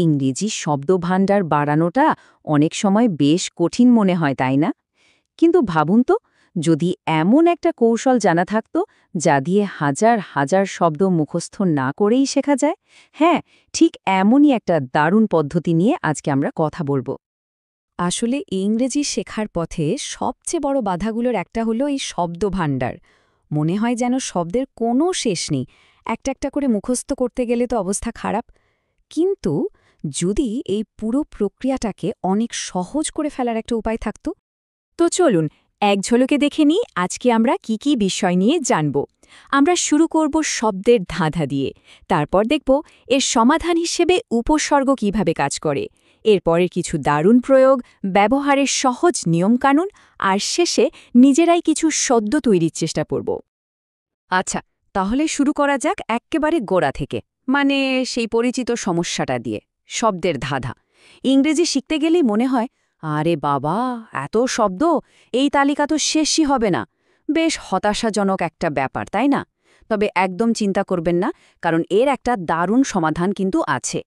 ইংরেজি শব্দভাণ্ডার বাড়ানোটা অনেক সময় বেশ কঠিন মনে হয়, তাই না? কিন্তু ভাবুন তো, যদি এমন একটা কৌশল জানা থাকতো যা দিয়ে হাজার হাজার শব্দ মুখস্থ না করেই শেখা যায়। হ্যাঁ, ঠিক এমনই একটা দারুণ পদ্ধতি নিয়ে আজকে আমরা কথা বলবো। আসলে ইংরেজি শেখার পথে সবচেয়ে বড় বাধাগুলোর একটা হলো এই শব্দভাণ্ডার। মনে হয় যেন শব্দের কোনো শেষ নেই, একটা একটা করে মুখস্থ করতে গেলে তো অবস্থা খারাপ। কিন্তু যদি এই পুরো প্রক্রিয়াটাকে অনেক সহজ করে ফেলার একটা উপায় থাকত। তো চলুন এক ঝলকে দেখে নিই আজকে আমরা কি কি বিষয় নিয়ে জানব। আমরা শুরু করব শব্দের ধাঁধা দিয়ে, তারপর দেখব এর সমাধান হিসেবে উপসর্গ কিভাবে কাজ করে, এরপরের কিছু দারুণ প্রয়োগ, ব্যবহারের সহজ নিয়মকানুন, আর শেষে নিজেরাই কিছু শব্দ তৈরির চেষ্টা করব। আচ্ছা, তাহলে শুরু করা যাক এক্কেবারে গোড়া থেকে, মানে সেই পরিচিত সমস্যাটা দিয়ে, শব্দের ধাঁধা। ইংরেজি শিখতে গেলেই মনে হয়, আরে বাবা, এত শব্দ, এই তালিকা তো শেষই হবে না। বেশ হতাশাজনক একটা ব্যাপার, তাই না? তবে একদম চিন্তা করবেন না, কারণ এর একটা দারুণ সমাধান কিন্তু আছে।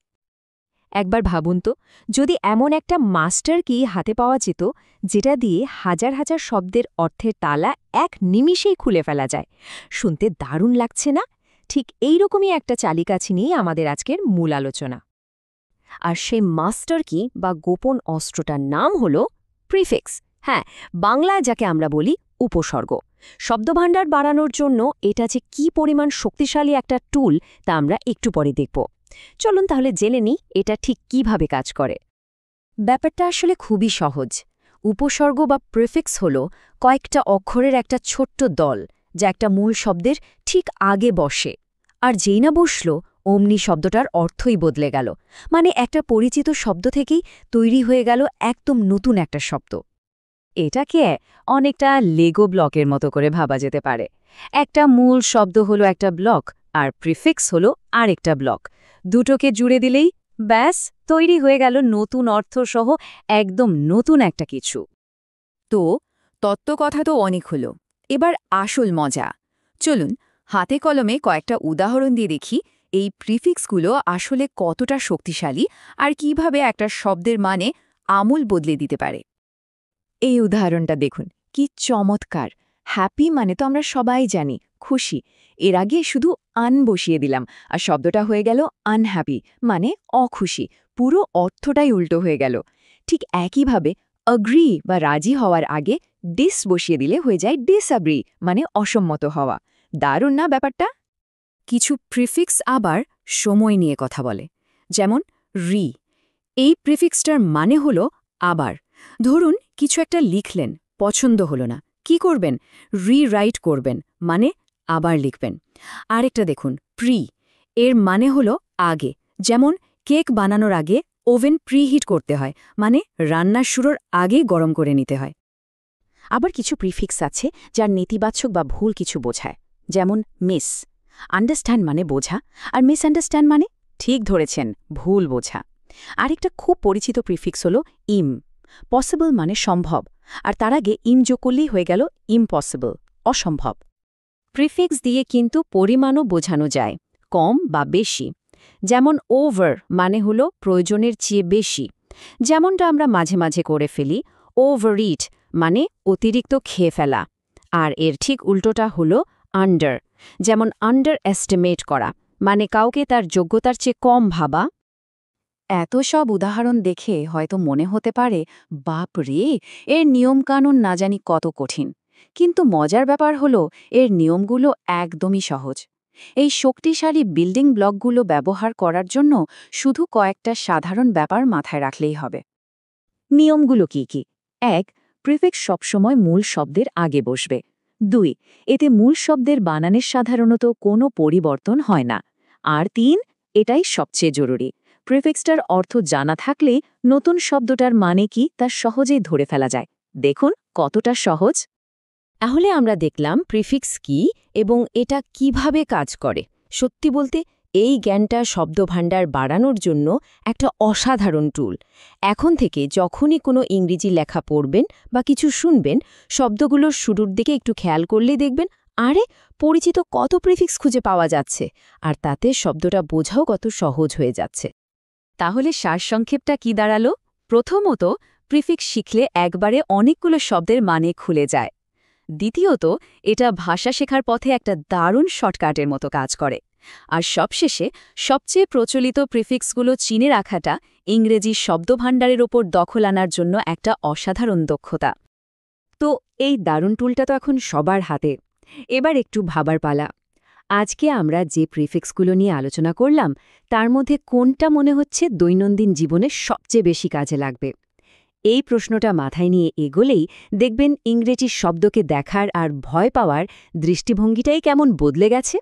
একবার ভাবুন তো, যদি এমন একটা মাস্টার কি হাতে পাওয়া যেত যেটা দিয়ে হাজার হাজার শব্দের অর্থের তালা এক নিমিষেই খুলে ফেলা যায়। শুনতে দারুণ লাগছে না? ঠিক এই রকমই একটা চালিকাছি নিয়ে আমাদের আজকের মূল আলোচনা। আর সেই মাস্টার কি বা গোপন অস্ত্রটার নাম হল প্রিফিক্স। হ্যাঁ, বাংলায় যাকে আমরা বলি উপসর্গ। শব্দভাণ্ডার বাড়ানোর জন্য এটা যে কি পরিমাণ শক্তিশালী একটা টুল তা আমরা একটু পরে দেখব। চলুন তাহলে জেনে নিই এটা ঠিক কিভাবে কাজ করে। ব্যাপারটা আসলে খুবই সহজ। উপসর্গ বা প্রিফিক্স হল কয়েকটা অক্ষরের একটা ছোট্ট দল, যা একটা মূল শব্দের ঠিক আগে বসে। আর যেই না বসল, অমনি শব্দটার অর্থই বদলে গেল। মানে একটা পরিচিত শব্দ থেকেই তৈরি হয়ে গেল একদম নতুন একটা শব্দ। এটাকে অনেকটা লেগো ব্লকের মতো করে ভাবা যেতে পারে। একটা মূল শব্দ হলো একটা ব্লক, আর প্রিফিক্স হলো আরেকটা ব্লক। দুটোকে জুড়ে দিলেই ব্যাস তৈরি হয়ে গেল নতুন অর্থসহ একদম নতুন একটা কিছু। তো তত্ত্বকথা তো অনেক হলো, এবার আসল মজা। চলুন হাতে কলমে কয়েকটা উদাহরণ দিয়ে দেখি এই প্রিফিক্সগুলো আসলে কতটা শক্তিশালী আর কিভাবে একটা শব্দের মানে আমূল বদলে দিতে পারে। এই উদাহরণটা দেখুন, কি চমৎকার। হ্যাপি মানে তো আমরা সবাই জানি খুশি। এর আগে শুধু আন বসিয়ে দিলাম আর শব্দটা হয়ে গেল আনহ্যাপি, মানে অখুশি। পুরো অর্থটাই উল্টো হয়ে গেল। ঠিক একইভাবে অ্যাগ্রি বা রাজি হওয়ার আগে ডিস বসিয়ে দিলে হয়ে যায় ডিসঅ্যাগ্রি, মানে অসম্মত হওয়া। দারুণ না ব্যাপারটা? কিছু প্রিফিক্স আবার সময় নিয়ে কথা বলে, যেমন রি। এই প্রিফিক্সটার মানে হল আবার। ধরুন কিছু একটা লিখলেন, পছন্দ হলো না, কি করবেন? রিরাইট করবেন, মানে আবার লিখবেন। আরেকটা দেখুন, প্রি। এর মানে হল আগে, যেমন কেক বানানোর আগে ওভেন প্রিহিট করতে হয়, মানে রান্নার শুরুর আগেই গরম করে নিতে হয়। আবার কিছু প্রিফিক্স আছে যার নেতিবাচক বা ভুল কিছু বোঝায়, যেমন মিস। আন্ডারস্ট্যান্ড মানে বোঝা, আর মিসআন্ডারস্ট্যান্ড মানে ঠিক ধরেছেন, ভুল বোঝা। আরেকটা খুব পরিচিত প্রিফিক্স হল ইম। পসিবল মানে সম্ভব, আর তার আগে ইম যোগ করলেই হয়ে গেল ইম্পসিবল, অসম্ভব। প্রিফিক্স দিয়ে কিন্তু পরিমাণও বোঝানো যায়, কম বা বেশি। যেমন ওভার মানে হল প্রয়োজনের চেয়ে বেশি, যেমনটা আমরা মাঝে মাঝে করে ফেলি। ওভারইট মানে অতিরিক্ত খেয়ে ফেলা। আর এর ঠিক উল্টোটা হল আন্ডার, যেমন আন্ডার এস্টিমেট করা, মানে কাউকে তার যোগ্যতার চেয়ে কম ভাবা। এত সব উদাহরণ দেখে হয়তো মনে হতে পারে, বাপ রে, এর নিয়মকানুন না জানি কত কঠিন। কিন্তু মজার ব্যাপার হলো এর নিয়মগুলো একদমই সহজ। এই শক্তিশালী বিল্ডিং ব্লকগুলো ব্যবহার করার জন্য শুধু কয়েকটা সাধারণ ব্যাপার মাথায় রাখলেই হবে। নিয়মগুলো কি কি? ১. প্রিফিক্স সবসময় মূল শব্দের আগে বসবে। ২. এতে মূল শব্দের বানানের সাধারণত কোনো পরিবর্তন হয় না। আর ৩. এটাই সবচেয়ে জরুরি, প্রিফিক্সটার অর্থ জানা থাকলে নতুন শব্দটার মানে কি তা সহজেই ধরে ফেলা যায়। দেখুন কতটা সহজ। তাহলে আমরা দেখলাম প্রিফিক্স কি এবং এটা কিভাবে কাজ করে। সত্যি বলতে এই জ্ঞানটা শব্দভাণ্ডার বাড়ানোর জন্য একটা অসাধারণ টুল। এখন থেকে যখনই কোনো ইংরেজি লেখা পড়বেন বা কিছু শুনবেন, শব্দগুলোর শুরুর দিকে একটু খেয়াল করলেই দেখবেন, আরে পরিচিত কত প্রিফিক্স খুঁজে পাওয়া যাচ্ছে, আর তাতে শব্দটা বোঝাও কত সহজ হয়ে যাচ্ছে। তাহলে সারসংক্ষেপটা কি দাঁড়ালো? প্রথমত, প্রিফিক্স শিখলে একবারে অনেকগুলো শব্দের মানে খুলে যায়। দ্বিতীয়ত, এটা ভাষা শেখার পথে একটা দারুণ শর্টকাটের মতো কাজ করে। আর সবশেষে, সবচেয়ে প্রচলিত প্রিফিক্সগুলো চিনে রাখাটা ইংরেজি শব্দভাণ্ডারের ওপর দখল আনার জন্য একটা অসাধারণ দক্ষতা। তো এই দারুণ টুলটা তো এখন সবার হাতে। এবার একটু ভাবার পালা। আজকে আমরা যে প্রিফিক্সগুলো নিয়ে আলোচনা করলাম তার মধ্যে কোনটা মনে হচ্ছে দৈনন্দিন জীবনে সবচেয়ে বেশি কাজে লাগবে? এই প্রশ্নটা মাথায় নিয়ে এগোলেই দেখবেন ইংরেজি শব্দকে দেখার আর ভয় পাওয়ার দৃষ্টিভঙ্গিটাই কেমন বদলে গেছে।